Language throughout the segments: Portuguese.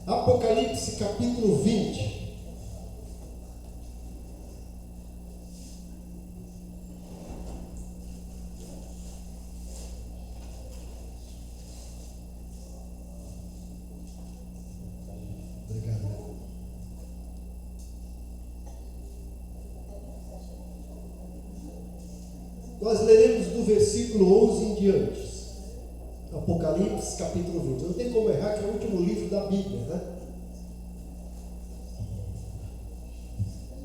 Apocalipse capítulo 20. Obrigado. Nós leremos do versículo 11 em diante. Apocalipse capítulo 20. Não tem como errar, que é o último livro da Bíblia, né?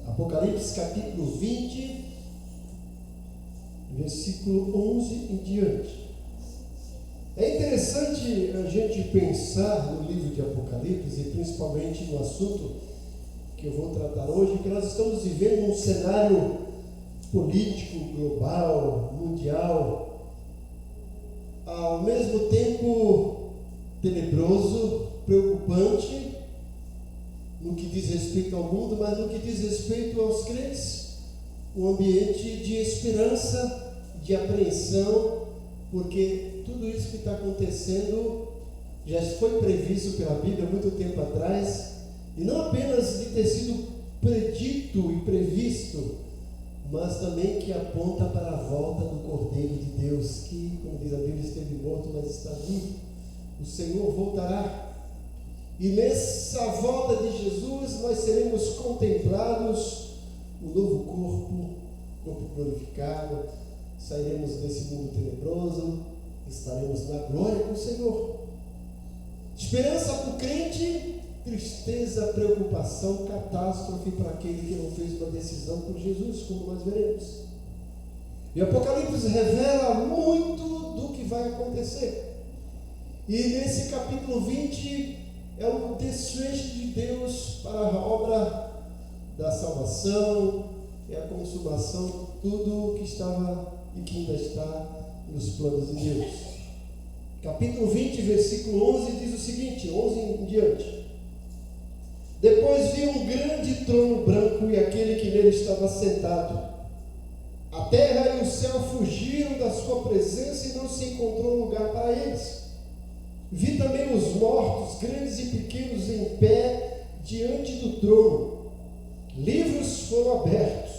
Apocalipse capítulo 20, versículo 11 em diante. É interessante a gente pensar no livro de Apocalipse, e principalmente no assunto que eu vou tratar hoje, que nós estamos vivendo um cenário político, global, mundial, ao mesmo tempo tenebroso, preocupante, no que diz respeito ao mundo, mas no que diz respeito aos crentes, um ambiente de esperança, de apreensão, porque tudo isso que está acontecendo já foi previsto pela Bíblia há muito tempo atrás, e não apenas de ter sido predito e previsto, mas também que aponta para a volta do Cordeiro de Deus, que, como diz a Bíblia, esteve morto, mas está vivo. O Senhor voltará. E nessa volta de Jesus, nós seremos contemplados o novo corpo glorificado, sairemos desse mundo tenebroso, estaremos na glória com o Senhor. Esperança para o crente, tristeza, preocupação, catástrofe para aquele que não fez uma decisão por Jesus, como nós veremos. E Apocalipse revela muito do que vai acontecer. E nesse capítulo 20 é o desfecho de Deus para a obra da salvação, é a consumação de tudo que estava e que ainda está nos planos de Deus. Capítulo 20, versículo 11 diz o seguinte, 11 em diante. Depois vi um grande trono branco e aquele que nele estava sentado. A terra e o céu fugiram da sua presença e não se encontrou lugar para eles. Vi também os mortos, grandes e pequenos, em pé diante do trono. Livros foram abertos.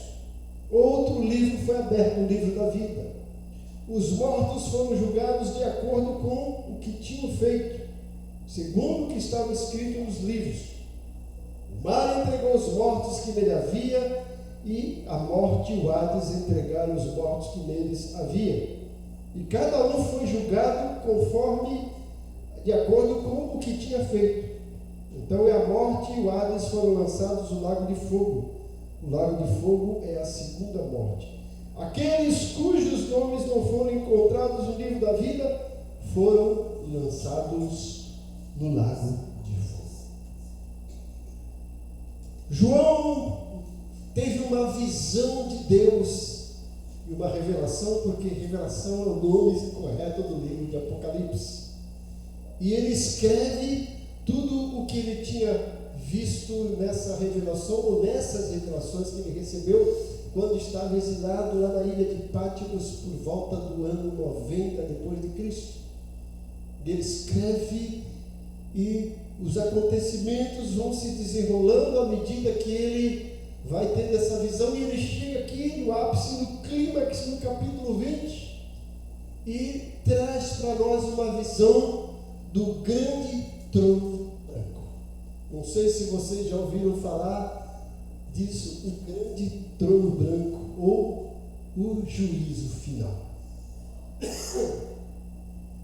Outro livro foi aberto, o livro da vida. Os mortos foram julgados de acordo com o que tinham feito, segundo o que estava escrito nos livros. O mar entregou os mortos que nele havia, e a morte e o Hades entregaram os mortos que neles havia. E cada um foi julgado conforme, de acordo com o que tinha feito. Então a morte e o Hades foram lançados no lago de fogo. O lago de fogo é a segunda morte. Aqueles cujos nomes não foram encontrados no livro da vida foram lançados no lago de fogo. João teve uma visão de Deus e uma revelação, porque revelação é o nome correto do livro de Apocalipse. E ele escreve tudo o que ele tinha visto nessa revelação, ou nessas revelações que ele recebeu quando estava exilado lá na ilha de Pátimos por volta do ano 90 depois de Cristo. Ele escreve e os acontecimentos vão se desenrolando à medida que ele vai tendo essa visão, e ele chega aqui no ápice, no clímax, no capítulo 20, e traz para nós uma visão do grande trono branco. Não sei se vocês já ouviram falar disso, o grande trono branco, ou o juízo final.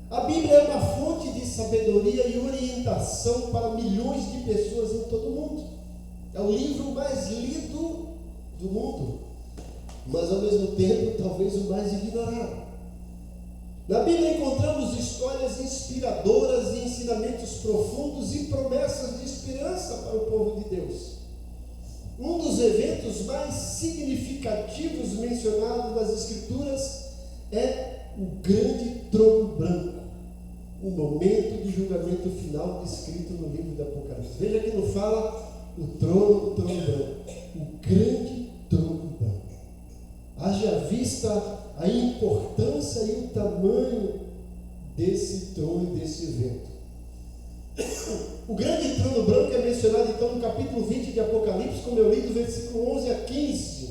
A Bíblia é uma fonte de sabedoria e orientação para milhões de pessoas em todo o mundo. É o livro mais lido do mundo, mas ao mesmo tempo talvez o mais ignorado. Na Bíblia encontramos histórias inspiradoras e ensinamentos profundos e promessas de esperança para o povo de Deus. Um dos eventos mais significativos mencionados nas Escrituras é o grande trono branco, o momento de julgamento final descrito no livro do Apocalipse. Veja que não fala o trono branco, o grande trono branco. Haja vista a importância e o tamanho desse trono e desse evento. O grande trono branco é mencionado então no capítulo 20 de Apocalipse, como eu li do versículo 11 a 15.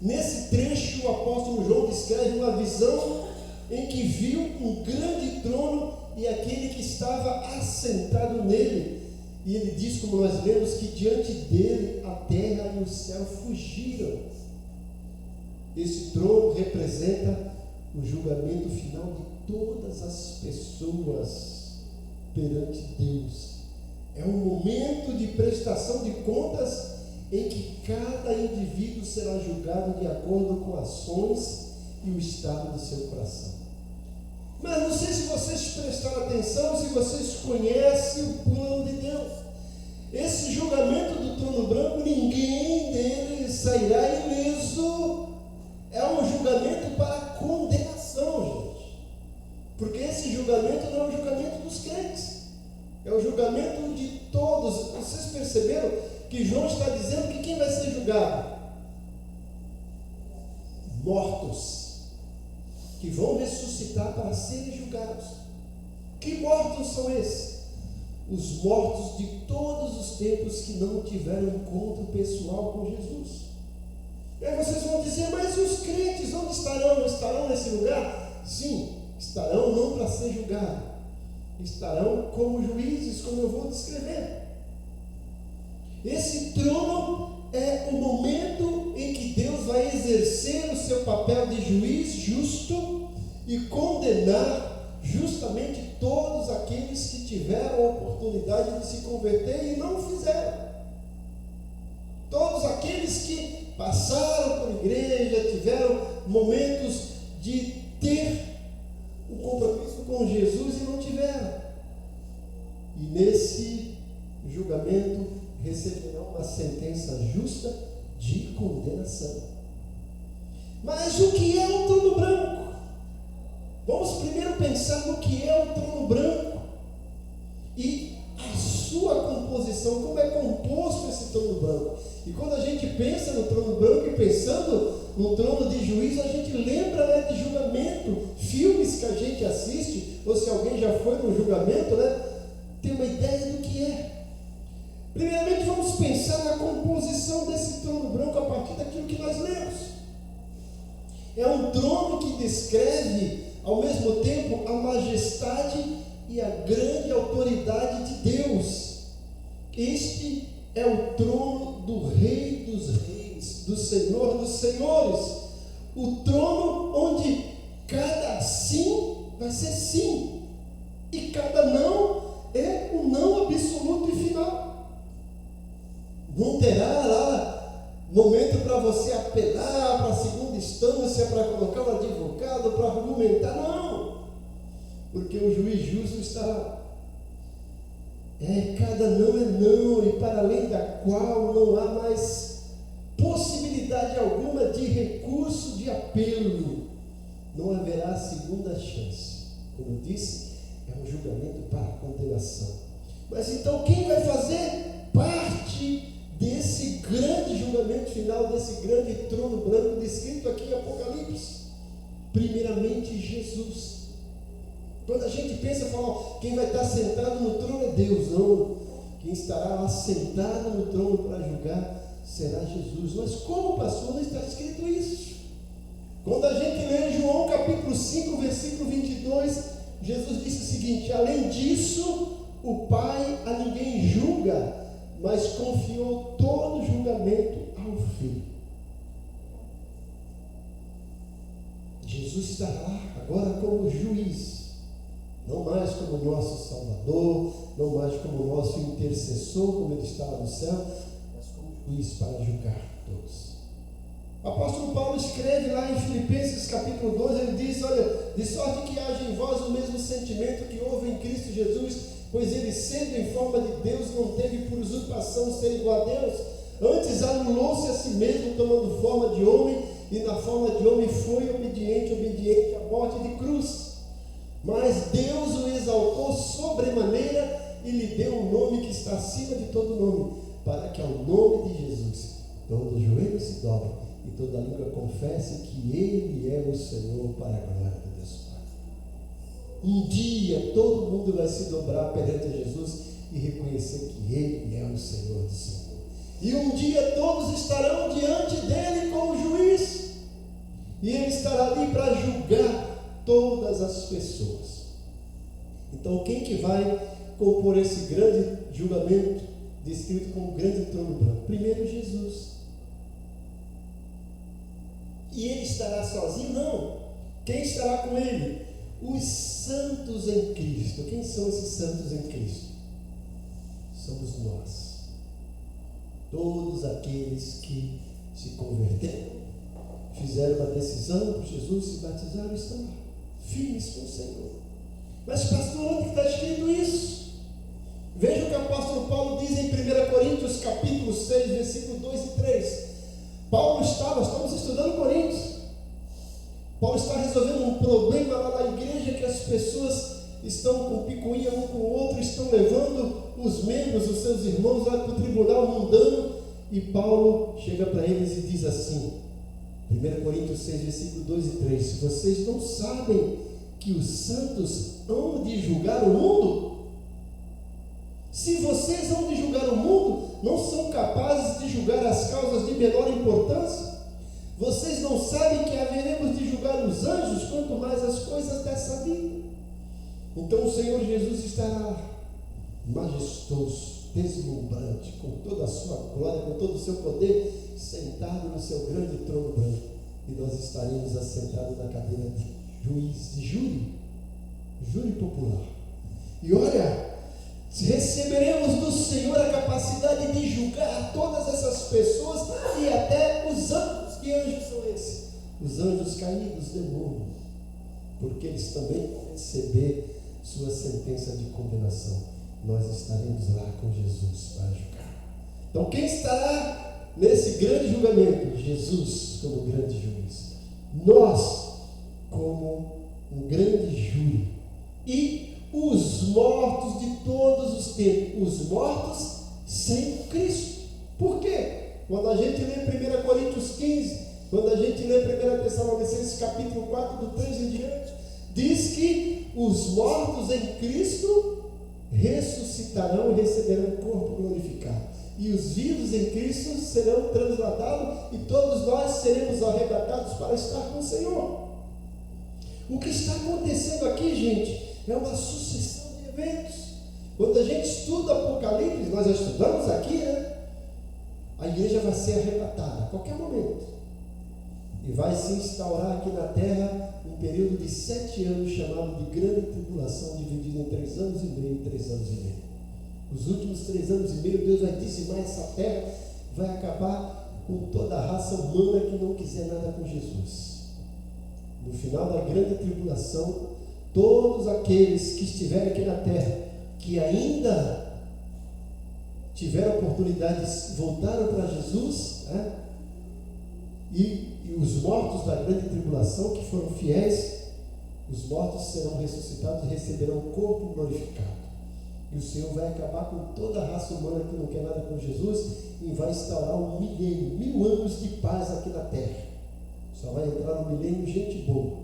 Nesse trecho o apóstolo João descreve uma visão em que viu um grande trono e aquele que estava assentado nele. E ele diz, como nós lemos, que diante dele a terra e o céu fugiram. Esse trono representa o julgamento final de todas as pessoas perante Deus. É um momento de prestação de contas em que cada indivíduo será julgado de acordo com ações e o estado do seu coração. Mas não sei se vocês prestaram atenção, se vocês conhecem o plano de Deus. Esse julgamento do trono branco, ninguém dele sairá ileso. É um julgamento para condenação, gente. Porque esse julgamento não é o julgamento dos crentes. É o julgamento de todos. Vocês perceberam que João está dizendo que quem vai ser julgado? Mortos, que vão ressuscitar para serem julgados. Que mortos são esses? Os mortos de todos os tempos que não tiveram encontro pessoal com Jesus. E aí vocês vão dizer, mas os crentes onde estarão? Estarão nesse lugar? Sim, estarão não para ser julgados, estarão como juízes, como eu vou descrever. Esse trono é o momento em que Deus vai exercer o seu papel de juiz justo e condenar justamente todos aqueles que tiveram a oportunidade de se converter e não fizeram. Todos aqueles que passaram por igreja, tiveram momentos de ter um compromisso com Jesus e não tiveram. E nesse julgamento receberão uma sentença justa de condenação. Mas o que é o trono branco? Vamos primeiro pensar no que é o trono branco e a sua composição, como é composto esse trono branco. E quando a gente pensa no trono branco e pensando no trono de juízo, a gente lembra, de julgamento, filmes que a gente assiste, ou se alguém já foi no julgamento, tem uma ideia do que é. Primeiramente vamos pensar na composição desse trono branco a partir daquilo que nós lemos. É um trono que descreve ao mesmo tempo a majestade e a grande autoridade de Deus. Este é o trono do Rei dos Reis, do Senhor dos Senhores. O trono onde cada sim vai ser sim e cada não é um não absoluto e final. Não terá lá momento para você apelar para a segunda instância, para colocar um advogado, para argumentar, não, porque o juiz justo está lá. Cada não é não, e para além da qual não há mais possibilidade alguma de recurso de apelo. Não haverá segunda chance. Como eu disse, é um julgamento para condenação. Mas então quem vai fazer parte desse grande julgamento final, desse grande trono branco descrito aqui em Apocalipse? Primeiramente Jesus. Quando a gente pensa, fala, quem vai estar sentado no trono é Deus. Não, quem estará lá sentado no trono para julgar será Jesus. Mas como, pastor, não está escrito isso? Quando a gente lê João capítulo 5, versículo 22, Jesus disse o seguinte: além disso, o Pai a ninguém julga, mas confiou todo o julgamento ao Filho. Jesus está lá agora como juiz, não mais como nosso Salvador, não mais como nosso intercessor, como ele está lá no céu, mas como juiz para julgar todos. O apóstolo Paulo escreve lá em Filipenses capítulo 2, ele diz, olha, de sorte que haja em vós o mesmo sentimento que houve em Cristo Jesus, pois ele, sendo em forma de Deus, não teve por usurpação ser igual a Deus, antes anulou-se a si mesmo, tomando forma de homem, e na forma de homem foi obediente à morte de cruz. Mas Deus o exaltou sobremaneira e lhe deu um nome que está acima de todo nome, para que ao nome de Jesus todo joelho se dobre e toda língua confesse que Ele é o Senhor, para a glória de Deus Pai. Um dia todo mundo vai se dobrar perante a Jesus e reconhecer que Ele é o Senhor do Senhor. E um dia todos estarão diante dEle como juiz. E Ele estará ali para julgar todas as pessoas. Então quem que vai compor esse grande julgamento, descrito como grande trono branco? Primeiro Jesus. E Ele estará sozinho? Não. Quem estará com Ele? Os santos em Cristo. Quem são esses santos em Cristo? Somos nós. Todos aqueles que se converteram, fizeram uma decisão por Jesus, se batizaram, estão lá, firmes com o Senhor. Mas pastor, onde está escrito isso? Veja o que o apóstolo Paulo diz em 1 Coríntios capítulo 6, versículo 2 e 3. Nós estamos estudando Coríntios. Paulo está resolvendo um problema lá na igreja, que as pessoas estão com picuinha um com o outro, estão levando os membros, os seus irmãos lá para o tribunal mundano, e Paulo chega para eles e diz assim, 1 Coríntios 6, versículo 2 e 3, vocês não sabem que os santos hão de julgar o mundo? Se vocês hão de julgar o mundo, não são capazes de julgar as causas de menor importância? Vocês não sabem que haveremos de julgar os anjos, quanto mais as coisas dessa vida? Então o Senhor Jesus estará majestoso, deslumbrante, com toda a sua glória, com todo o seu poder, sentado no seu grande trono branco, e nós estaremos assentados na cadeira de juiz, de júri popular. E olha, receberemos do Senhor a capacidade de julgar todas essas pessoas e até os anjos. Que anjos são esses? Os anjos caídos, demônios, porque eles também vão receber sua sentença de condenação. Nós estaremos lá com Jesus para julgar. Então quem estará nesse grande julgamento? Jesus como grande juiz, nós como um grande júri, e os mortos de todos os tempos, os mortos sem Cristo. Por quê? Quando a gente lê 1 Coríntios 15, quando a gente lê 1 Tessalonicenses capítulo 4, do 3 em diante, diz que os mortos em Cristo ressuscitarão e receberão um corpo glorificado. E os vivos em Cristo serão transladados e todos nós seremos arrebatados para estar com o Senhor. O que está acontecendo aqui, gente, é uma sucessão de eventos. Quando a gente estuda Apocalipse, nós já estudamos aqui, né? A igreja vai ser arrebatada a qualquer momento. E vai se instaurar aqui na terra um período de 7 anos chamado de grande tribulação, dividido em 3 anos e meio e 3 anos e meio. Os últimos 3 anos e meio, Deus vai dizimar essa terra, vai acabar com toda a raça humana que não quiser nada com Jesus. No final da grande tribulação, todos aqueles que estiverem aqui na terra, que ainda tiveram a oportunidade de voltar para Jesus, né? E os mortos da grande tribulação que foram fiéis, os mortos serão ressuscitados e receberão um corpo glorificado. E o Senhor vai acabar com toda a raça humana que não quer nada com Jesus e vai instaurar um milênio, 1000 anos de paz aqui na terra. Só vai entrar no milênio gente boa.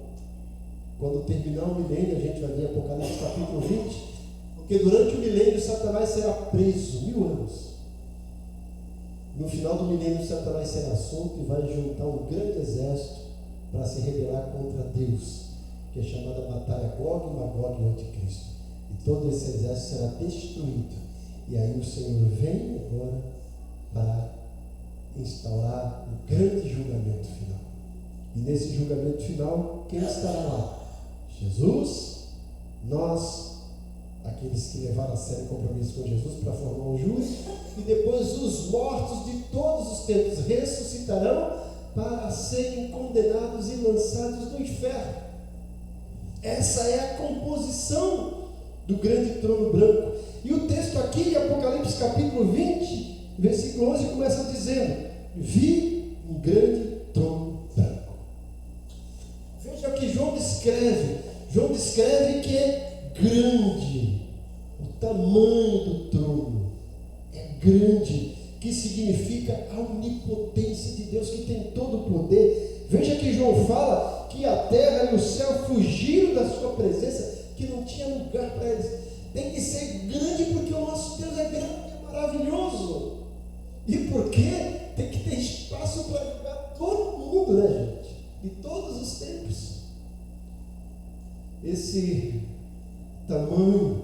Quando terminar o milênio, a gente vai ver Apocalipse capítulo 20, porque durante o milênio Satanás será preso 1000 anos. No final do milênio, Satanás será solto e vai juntar um grande exército para se rebelar contra Deus, que é chamada Batalha Gog e Magog e Anticristo. E todo esse exército será destruído. E aí o Senhor vem agora para instaurar o grande julgamento final. E nesse julgamento final, quem estará lá? Jesus, nós, aqueles que levaram a sério o compromisso com Jesus para formar um júri, e depois os mortos de todos os tempos ressuscitarão para serem condenados e lançados no inferno. Essa é a composição do grande trono branco. E o texto aqui, em Apocalipse capítulo 20, versículo 11, começa dizendo: vi um grande trono branco. Veja o que João descreve. João descreve que é grande. O tamanho do trono é grande, que significa a onipotência de Deus, que tem todo o poder. Veja que João fala que a terra e o céu fugiram da sua presença, que não tinha lugar para eles. Tem que ser grande porque o nosso Deus é grande, é maravilhoso. E porque tem que ter espaço para ajudar todo mundo, né, gente? De todos os tempos. Esse tamanho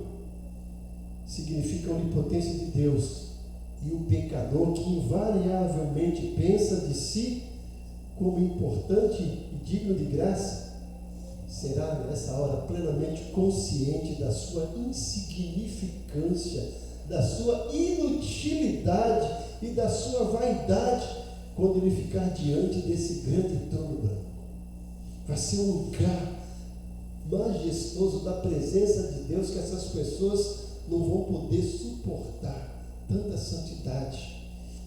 significa a onipotência de Deus. E o pecador que invariavelmente pensa de si como importante e digno de graça, será nessa hora plenamente consciente da sua insignificância, da sua inutilidade e da sua vaidade, quando ele ficar diante desse grande trono branco. Vai ser um lugar majestoso da presença de Deus que essas pessoas não vão poder suportar tanta santidade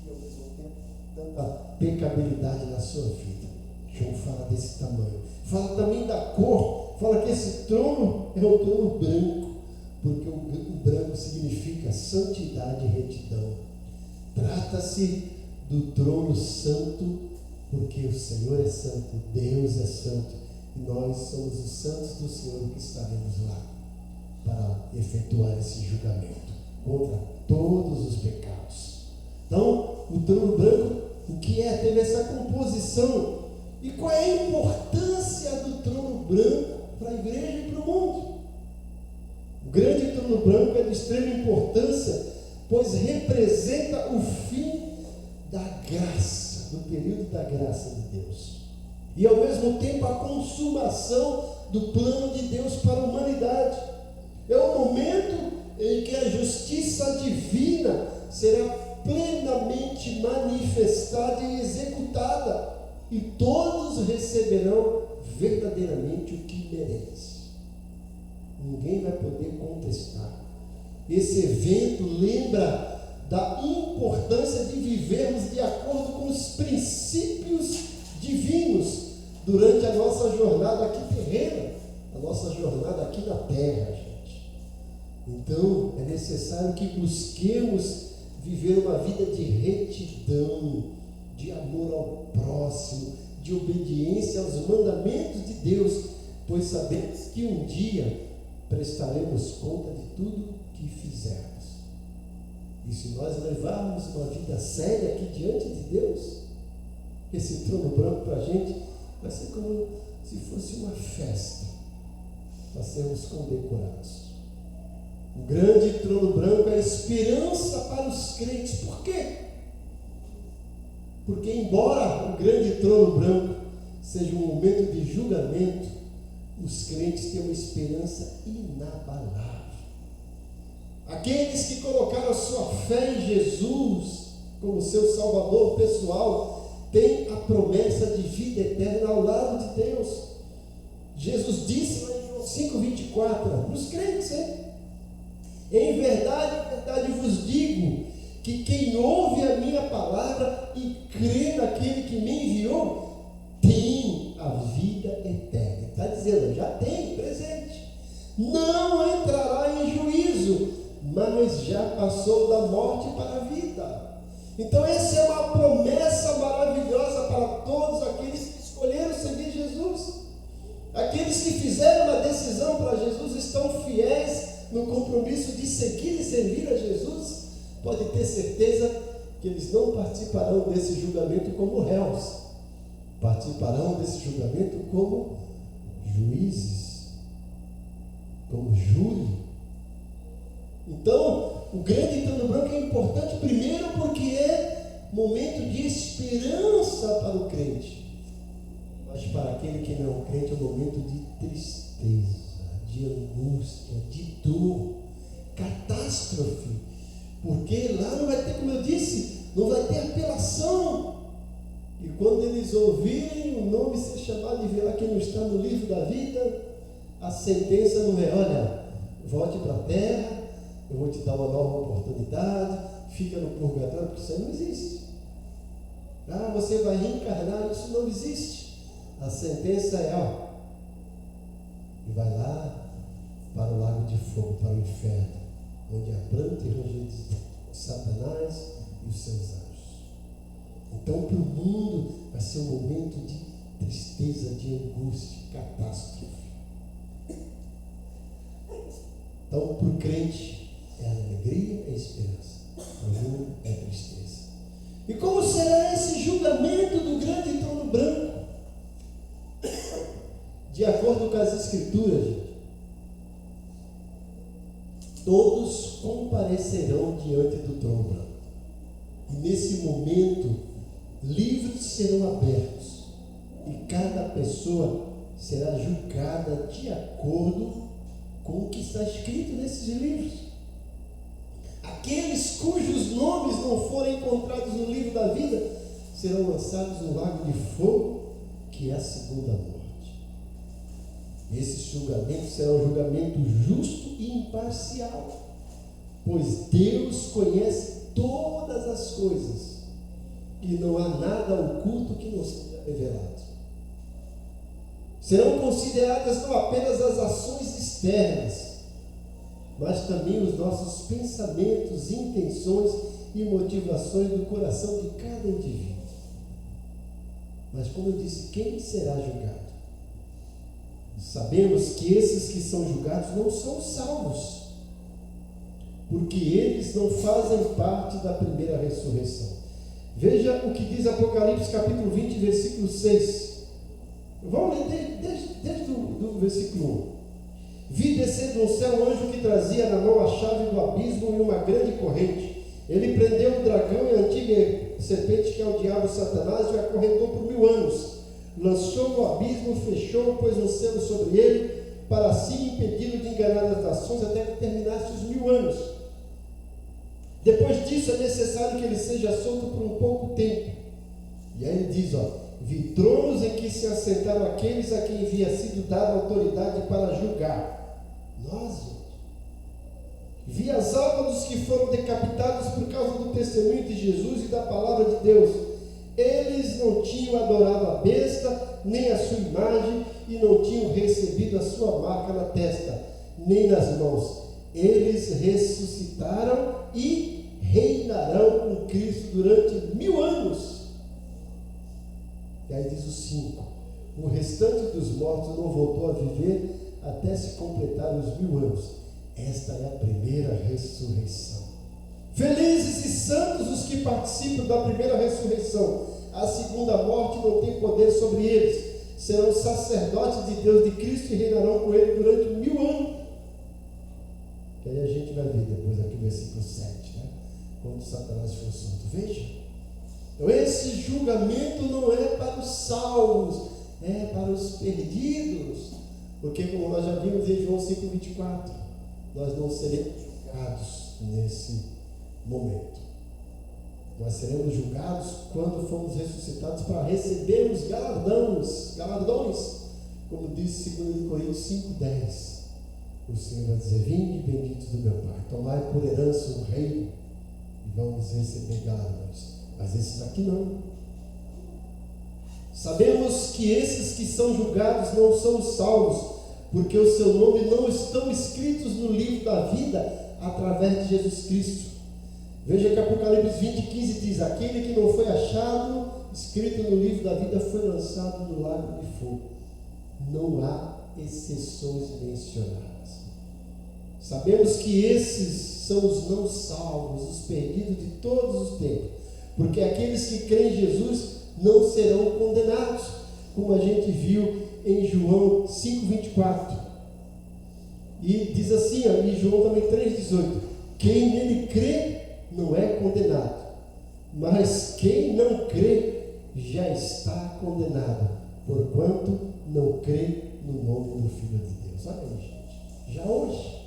e ao mesmo tempo tanta pecabilidade na sua vida. João fala desse tamanho. Fala também da cor. Fala que esse trono é um trono branco, porque o branco significa santidade e retidão. Trata-se do trono santo, porque o Senhor é santo, Deus é santo, e nós somos os santos do Senhor que estaremos lá para efetuar esse julgamento contra todos os pecados. Então, o trono branco, o que é? Teve essa composição. E qual é a importância do trono branco para a igreja e para o mundo? O grande trono branco é de extrema importância, pois representa o fim da graça, do período da graça de Deus. E ao mesmo tempo a consumação do plano de Deus para a humanidade. É o momento em que a justiça divina será plenamente manifestada e executada, e todos receberão verdadeiramente o que merece. Ninguém vai poder contestar. Esse evento lembra da importância de vivermos de acordo com os princípios divinos durante a nossa jornada aqui terrena, a nossa jornada aqui na terra, gente. Então, é necessário que busquemos viver uma vida de retidão, de amor ao próximo, de obediência aos mandamentos de Deus, pois sabemos que um dia prestaremos conta de tudo que fizermos. E se nós levarmos uma vida séria aqui diante de Deus, esse trono branco para a gente vai ser como se fosse uma festa para sermos condecorados. O grande trono branco é a esperança para os crentes. Por quê? Porque embora o grande trono branco seja um momento de julgamento, os crentes têm uma esperança inabalável. Aqueles que colocaram a sua fé em Jesus como seu Salvador pessoal têm a promessa de vida eterna ao lado de Deus. Jesus disse lá em João 5,24, para os crentes, hein? Em verdade vos digo que quem ouve a minha palavra e crê naquele que me enviou, tem a vida eterna. Está dizendo, já tem, presente. Não entrará em juízo, mas já passou da morte para a vida. Então essa é uma promessa maravilhosa para todos aqueles que escolheram seguir Jesus. Aqueles que fizeram uma decisão para Jesus, estão fiéis no compromisso de seguir e servir a Jesus, pode ter certeza que eles não participarão desse julgamento como réus, participarão desse julgamento como juízes, como júri. Então, o grande trono branco é importante, primeiro porque é momento de esperança para o crente, mas para aquele que não é um crente é um momento de tristeza, de angústia, de dor, catástrofe, porque lá não vai ter, como eu disse, não vai ter apelação. E quando eles ouvirem o nome ser chamado e ver lá que não está no livro da vida, a sentença não é, olha, volte para a terra, eu vou te dar uma nova oportunidade, fica no purgatório, porque isso não existe. Ah, você vai reencarnar, isso não existe. A sentença é, ó, e vai lá para o lago de fogo, para o inferno, onde há pranto e ranger de Satanás e os seus anjos. Então, para o mundo, vai ser um momento de tristeza, de angústia, catástrofe. Então, para o crente, é alegria e esperança. Para o mundo, é tristeza. E como será esse julgamento do grande trono branco? De acordo com as Escrituras, gente, todos comparecerão diante do trono branco. E nesse momento, livros serão abertos. E cada pessoa será julgada de acordo com o que está escrito nesses livros. Aqueles cujos nomes não forem encontrados no livro da vida serão lançados no lago de fogo, que é a segunda morte. Esse julgamento será um julgamento justo e imparcial, pois Deus conhece todas as coisas e não há nada oculto que não seja revelado. Serão consideradas não apenas as ações externas, mas também os nossos pensamentos, intenções e motivações do coração de cada indivíduo. Mas como eu disse, quem será julgado? Sabemos que esses que são julgados não são salvos, porque eles não fazem parte da primeira ressurreição. Veja o que diz Apocalipse capítulo 20, versículo 6. Vamos ler desde o versículo 1. Vi descer do céu um anjo que trazia na mão a chave do abismo e uma grande corrente. Ele prendeu o dragão e a antiga serpente, que é o diabo Satanás, e o acorrentou por 1000 anos. Lançou no abismo, fechou, pôs um selo sobre ele, para assim impedi-lo de enganar as nações até que terminasse os 1000 anos. Depois disso é necessário que ele seja solto por um pouco tempo. E aí ele diz, vi tronos em que se assentaram aqueles a quem havia sido dada autoridade para julgar. Nós, gente. Vi as almas dos que foram decapitados por causa do testemunho de Jesus e da palavra de Deus. Eles não tinham adorado a besta, nem a sua imagem, e não tinham recebido a sua marca na testa, nem nas mãos. Eles ressuscitaram e reinarão com Cristo durante 1000 anos. E aí diz o 5: o restante dos mortos não voltou a viver até se completar os 1000 anos. Esta é a primeira ressurreição. Felizes e santos os que participam da primeira ressurreição. A segunda morte não tem poder sobre eles. Serão sacerdotes de Deus, de Cristo, e reinarão com ele durante 1000 anos. Que aí a gente vai ver depois aqui no versículo 7, né? Quando Satanás for solto. Veja. Então esse julgamento não é para os salvos, é para os perdidos. Porque como nós já vimos em João 5,24, nós não seremos julgados nesse momento. Nós seremos julgados quando formos ressuscitados para recebermos galardões, como diz 2 Coríntios 5,10. O Senhor vai dizer: vinde, benditos do meu Pai, tomai por herança o reino e vamos receber galardões. Mas esses aqui não. Sabemos que esses que são julgados não são salvos, porque o seu nome não estão escritos no livro da vida através de Jesus Cristo. Veja que Apocalipse 20:15 diz: aquele que não foi achado escrito no livro da vida foi lançado no lago de fogo. Não há exceções mencionadas. Sabemos que esses são os não salvos, os perdidos de todos os tempos, porque aqueles que creem em Jesus não serão condenados, como a gente viu em João 5,24. E diz assim, em João também 3,18: quem nele crê não é condenado, mas quem não crê já está condenado, porquanto não crê no nome do Filho de Deus. Olha aí, gente, já hoje,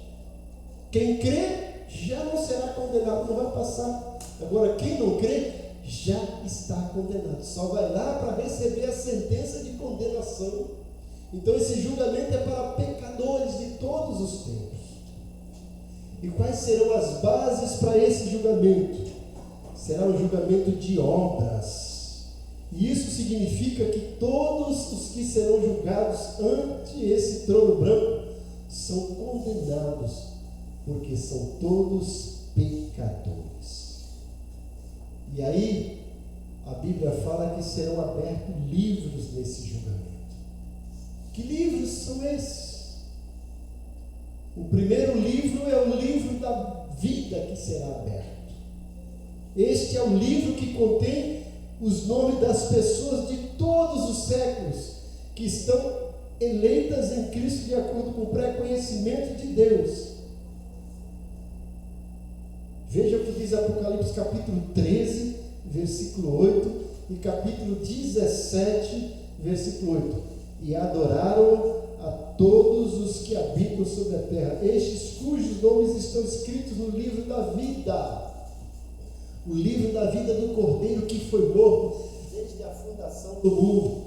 quem crê já não será condenado, não vai passar. Agora, quem não crê já está condenado, só vai lá para receber a sentença de condenação. Então esse julgamento é para pecadores de todos os tempos. E quais serão as bases para esse julgamento? Será um julgamento de obras. E isso significa que todos os que serão julgados ante esse trono branco são condenados, porque são todos pecadores. E aí, a Bíblia fala que serão abertos livros nesse julgamento. Que livros são esses? O primeiro livro é o livro da vida que será aberto. Este é o livro que contém os nomes das pessoas de todos os séculos que estão eleitas em Cristo de acordo com o pré-conhecimento de Deus. Veja o que diz Apocalipse capítulo 13, versículo 8 e capítulo 17, versículo 8. E adoraram a todos os que habitam sobre a terra, estes cujos nomes estão escritos no livro da vida. O livro da vida do Cordeiro que foi morto desde a fundação do mundo.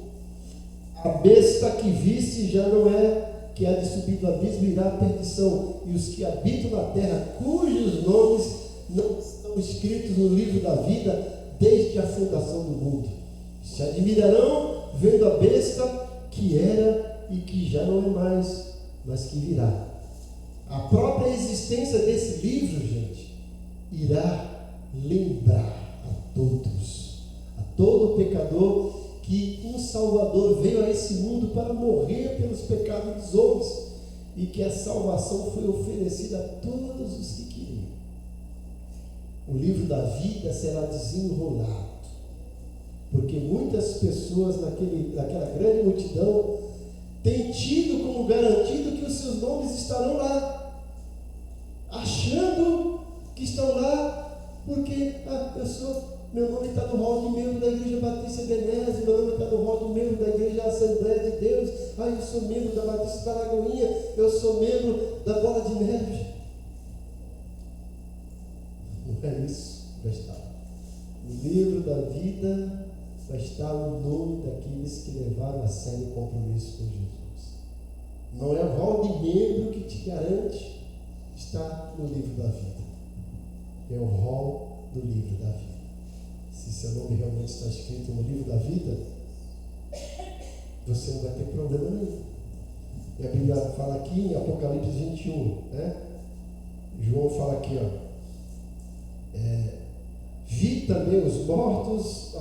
A besta que viste já não é que há de subir do abismo e irá à perdição, e os que habitam na terra, cujos nomes não estão escritos no livro da vida desde a fundação do mundo, se admirarão vendo a besta que era e que já não é mais, mas que virá. A própria existência desse livro, gente, irá lembrar a todos, a todo pecador, que um Salvador veio a esse mundo para morrer pelos pecados dos homens e que a salvação foi oferecida a todos os que queriam. O livro da vida será desenrolado, porque muitas pessoas naquela grande multidão têm tido como garantido que os seus nomes estarão lá, achando que estão lá porque meu nome está no rol de membro da Igreja Batista Ebenezer, meu nome está no rol de membro da Igreja Assembleia de Deus, eu sou membro da Batista da Lagoinha, eu sou membro da Bola de Neve. Não é isso que vai estar. No livro da vida vai estar o nome daqueles que levaram a sério o compromisso com Jesus. Não é o rol de membro que te garante estar no livro da vida. É o rol do livro da vida. Se seu nome realmente está escrito no livro da vida, você não vai ter problema nenhum. E a Bíblia fala aqui em Apocalipse 21, né? João fala aqui, vi também os mortos,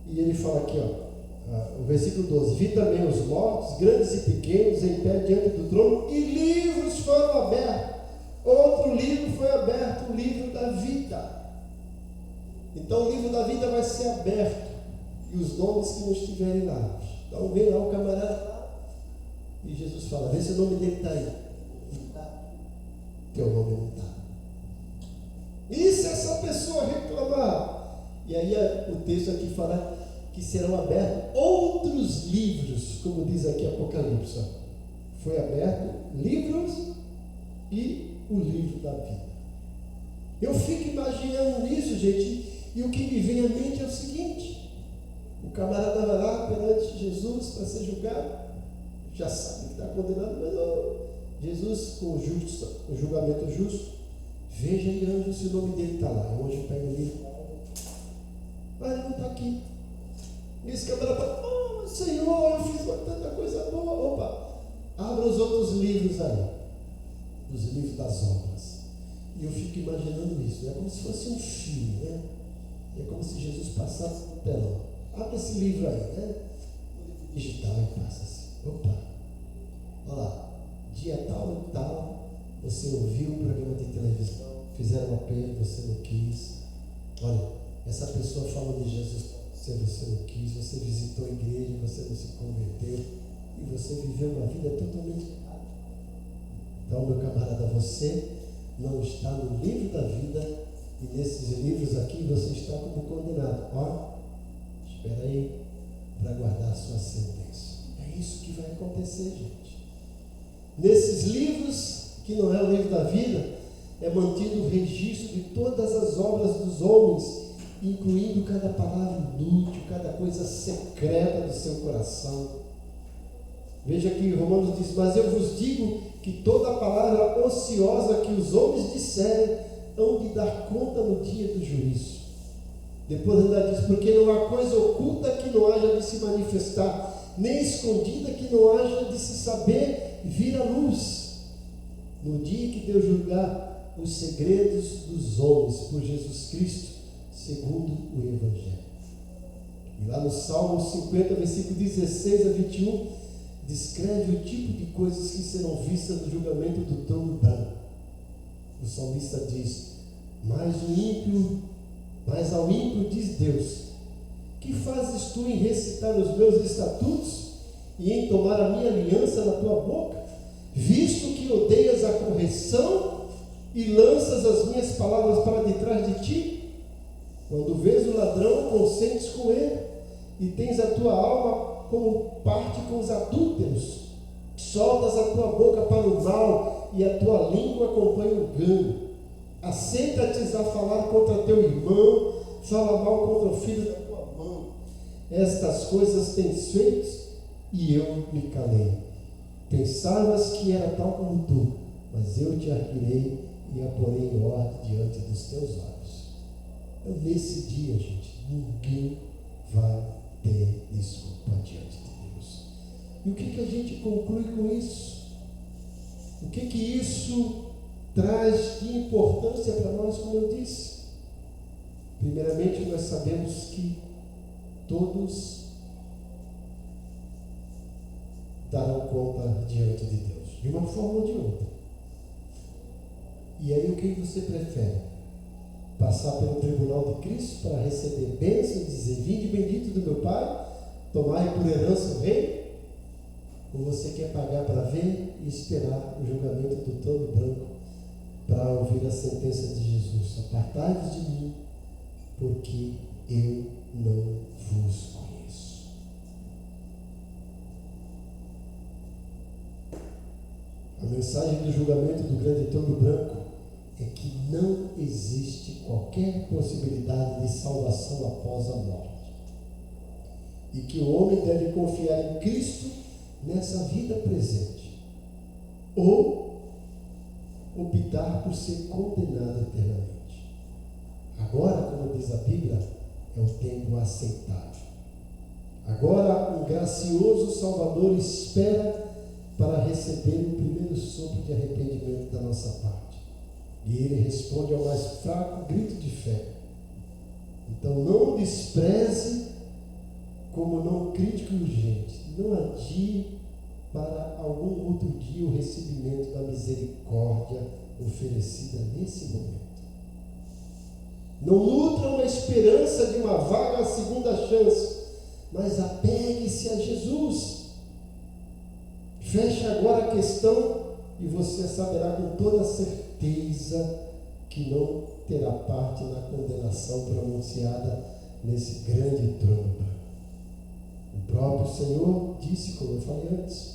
e ele fala aqui, o versículo 12, vi também os mortos, grandes e pequenos, em pé diante do trono, e livros foram abertos. Outro livro foi aberto, o livro da vida. Então o livro da vida vai ser aberto, e os nomes que não estiverem lá. Então vem lá o camarada lá, e Jesus fala, vê se o nome dele está aí. Não está. Teu nome não está. E se essa pessoa reclamar? E aí o texto aqui fala que serão abertos outros livros, como diz aqui Apocalipse. Foi aberto livros e o livro da vida. Eu fico imaginando nisso, gente, e o que me vem à mente é o seguinte: o camarada vai lá perante Jesus para ser julgado, já sabe que está condenado, mas Jesus, com o julgamento justo, veja aí, anjo, se o nome dele está lá. O anjo pega o livro, mas ele não está aqui. E esse camarada fala, Senhor, eu fiz tanta coisa boa. Opa, abra os outros livros aí, os livros das obras. E eu fico imaginando isso, é como se fosse um filme, né? É como se Jesus passasse no telão. Abre esse livro aí, né? Digital, e passa assim. Opa, olha lá, dia tal e tal, você ouviu um programa de televisão, fizeram um apelo, você não quis. Olha, essa pessoa falou de Jesus, você não quis, você visitou a igreja, você não se converteu, e você viveu uma vida totalmente errada. Então, meu camarada, você não está no livro da vida, e nesses livros aqui você está como condenado. Ó, espera aí para guardar a sua sentença. É isso que vai acontecer, gente. Nesses livros, que não é o livro da vida, é mantido o registro de todas as obras dos homens, incluindo cada palavra inútil, cada coisa secreta do seu coração. Veja que Romanos diz, mas eu vos digo que toda palavra ociosa que os homens disserem, hão de dar conta no dia do juízo. Depois ainda diz, porque não há coisa oculta que não haja de se manifestar, nem escondida que não haja de se saber vir à luz. No dia que Deus julgar os segredos dos homens por Jesus Cristo, segundo o Evangelho. E lá no Salmo 50, versículo 16 a 21, descreve o tipo de coisas que serão vistas no julgamento do trono branco. O salmista diz: mas ao ímpio diz Deus: que fazes tu em recitar os meus estatutos e em tomar a minha aliança na tua boca, visto que odeias a correção e lanças as minhas palavras para detrás de ti? Quando vês o ladrão, consentes com ele, e tens a tua alma como parte com os adúlteros. Soltas a tua boca para o mal, e a tua língua acompanha o ganho. Assenta-te a falar contra teu irmão, fala mal contra o filho da tua mão. Estas coisas tens feito, e eu me calei. Pensavas que era tal como tu, mas eu te arguirei e a porei em ordem diante dos teus olhos. Então, nesse dia, gente, ninguém vai ter desculpa diante de Deus. E o que a gente conclui com isso? O que isso traz de importância para nós, como eu disse? Primeiramente, nós sabemos que todos darão conta diante de Deus, de uma forma ou de outra. E aí, o que você prefere? Passar pelo tribunal de Cristo para receber bênção e dizer: vinde bendito do meu Pai, tomai por herança o reino? Ou você quer pagar para ver e esperar o julgamento do trono branco para ouvir a sentença de Jesus: apartai-vos de mim, porque eu não vos conheço. A mensagem do julgamento do grande trono branco é que não existe qualquer possibilidade de salvação após a morte, e que o homem deve confiar em Cristo nessa vida presente, ou optar por ser condenado eternamente. Agora, como diz a Bíblia, é o tempo aceitável. Agora, um gracioso Salvador espera para receber o primeiro sopro de arrependimento da nossa parte. E ele responde ao mais fraco grito de fé. Então, não despreze como não crítico e urgente. Não adie para algum outro dia o recebimento da misericórdia oferecida nesse momento. Não nutra uma esperança de uma vaga segunda chance, mas apegue-se a Jesus. Feche agora a questão e você saberá com toda certeza que não terá parte na condenação pronunciada nesse grande trono. O próprio Senhor disse, como eu falei antes: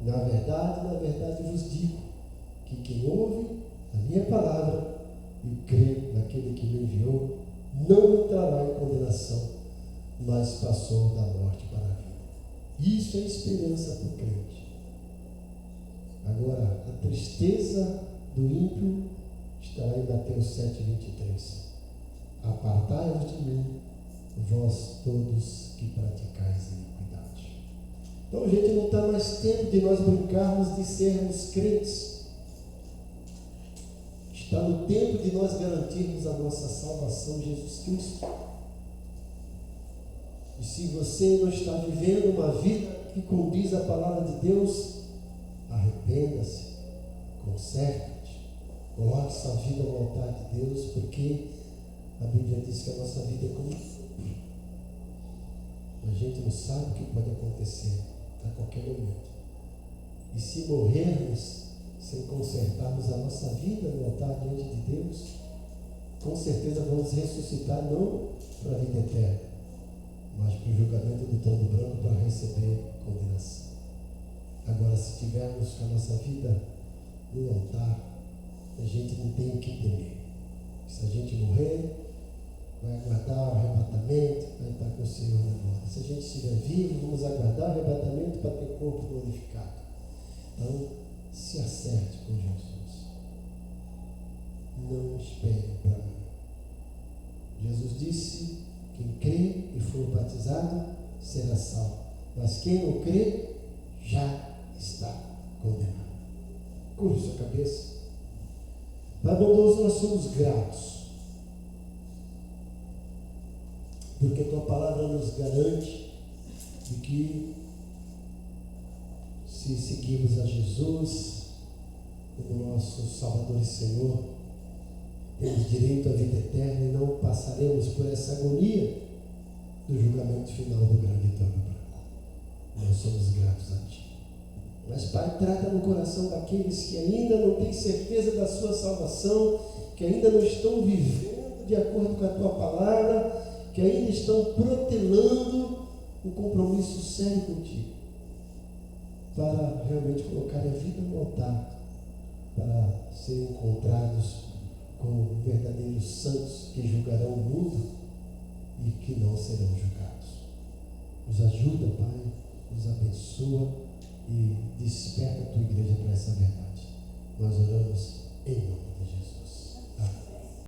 na verdade vos digo, que quem ouve a minha palavra e crê naquele que me enviou, não entrará em condenação, mas passou da morte para a vida. Isso é esperança para o crente. Agora, a tristeza do ímpio está em Mateus 7,23. Apartai-vos de mim, vós todos que praticais iniquidade. Então, gente, não está mais tempo de nós brincarmos de sermos crentes. Está no tempo de nós garantirmos a nossa salvação em Jesus Cristo. E se você não está vivendo uma vida que condiz a palavra de Deus, arrependa-se, conserte-te, coloque sua vida no altar de Deus, porque a Bíblia diz que a nossa vida é como um sopro. A gente não sabe o que pode acontecer a qualquer momento. E se morrermos sem consertarmos a nossa vida no altar diante de Deus, com certeza vamos ressuscitar não para a vida eterna, mas para o julgamento do trono branco, para receber condenação. Agora, se tivermos com a nossa vida no altar, a gente não tem o que temer. Se a gente morrer, vai aguardar o arrebatamento, vai estar com o Senhor na glória. Se a gente estiver vivo, vamos aguardar o arrebatamento para ter corpo glorificado. Então, se acerte com Jesus. Não espere para mim. Jesus disse: quem crê e for batizado será salvo, mas quem não crê já está condenado. Curva sua cabeça. Pai bondoso, nós somos gratos, porque a tua palavra nos garante de que se seguirmos a Jesus como nosso Salvador e Senhor, temos direito à vida eterna e não passaremos por essa agonia do julgamento final do grande trono branco. Nós somos gratos a Ti. Mas, Pai, trata no coração daqueles que ainda não têm certeza da sua salvação, que ainda não estão vivendo de acordo com a Tua palavra, que ainda estão protelando um compromisso sério contigo, para realmente colocarem a vida no altar, para serem encontrados como verdadeiros santos que julgarão o mundo e que não serão julgados. Nos ajuda, Pai, nos abençoa e desperta a Tua igreja para essa verdade. Nós oramos em nome